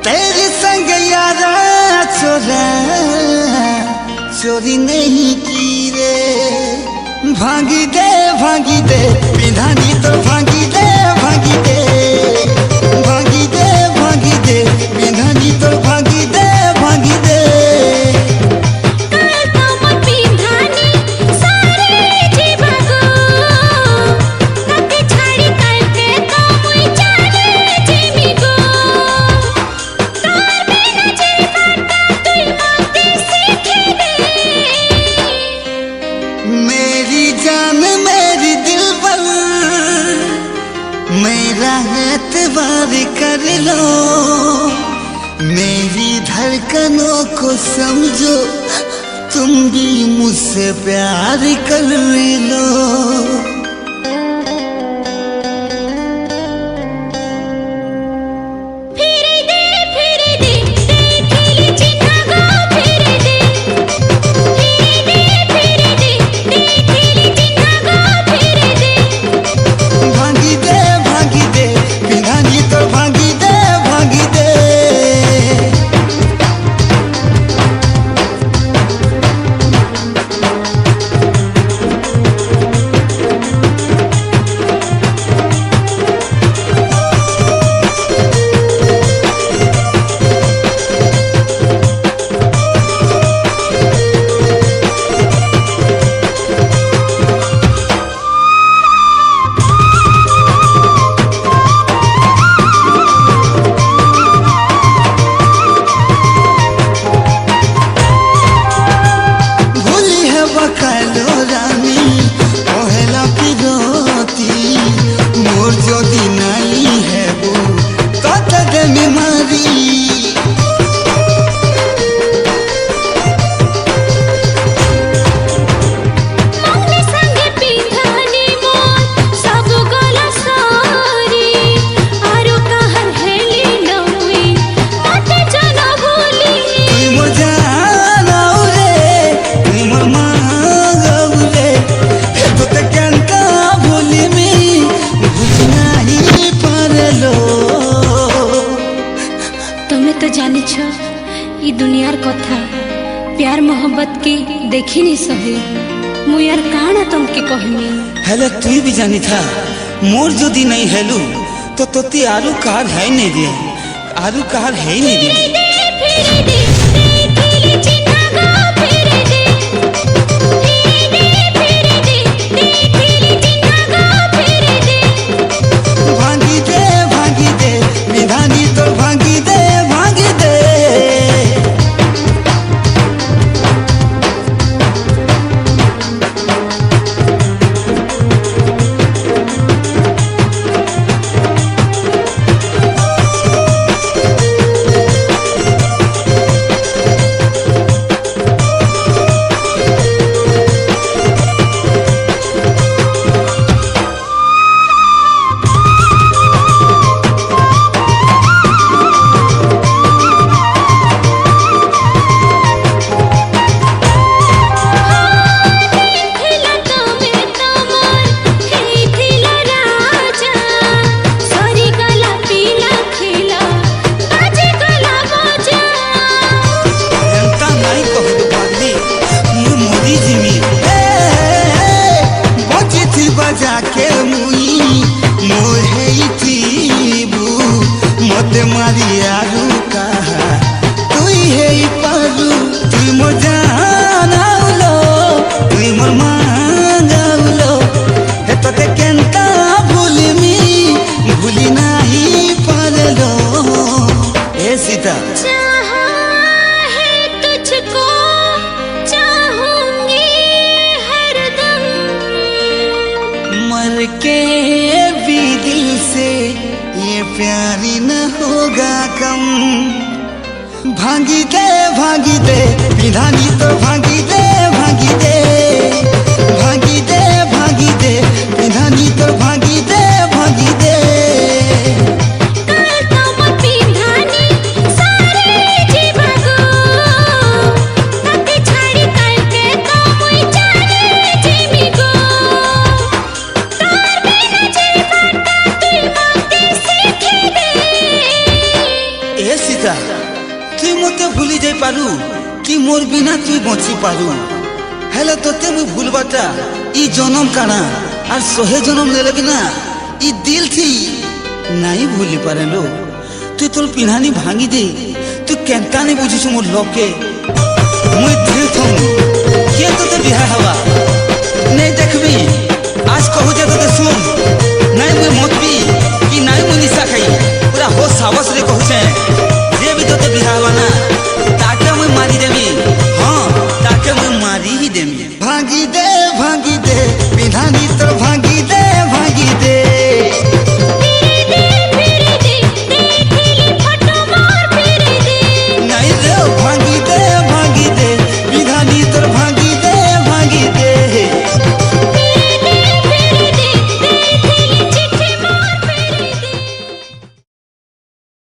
तेरे संग यारा चोरा चोरी नहीं की रे। भागी दे विधानी तो भागी दे विधानी तो भागी दे मेरी जान मेरी दिलबर मेरा एतबार कर लो। मेरी धड़कनों को समझो तुम भी मुझसे प्यार कर लो। ई दुनियार कथा प्यार मोहब्बत के देखी नहीं सहे मु यार काना तुमके कहनी। हेलो तू भी जानी था मोर जदि नहीं हेलू तो तोती आरु कार है नहीं रे आरु कार है नहीं रे। भागी दे विधानी तो भागी दे जाके मुई मोहे थीबू मत मारी आलू कहा तुई है पालू तुई मोर जानाउलो तुई मोर मांगाउलो हे तोते केनता भूलिमी भूली नहीं पारलो। ए सीता मर के भी दिल से ये प्यारी न होगा कम। भागी दे विधानी तो भागी दे विधानी तो भागी दे ए सीता तुई मते भूली जाई पारू कि मोर बिना तुई बची पारू हेले तोते मुई भूलबाटा ई जन्म काना और सोहे जन्म ले लगे ना ई दिल थी नहीं भूली पारे लो तू तोर पिन्हानी भांगी दे तू केंता नहीं बुझिस मोर लोके मुई दिल थम के तोते बिहा हवा नहीं देखबी आज कहू जे तोते सुन नहीं मुई मतबी कि नहीं मुई निशा खाई पूरा होश हवस रे कहू छे जे भी तोते बिहा हवा ना ताके मुई मारी देबी हां ताके मुई मारी ही देबी भांगी दे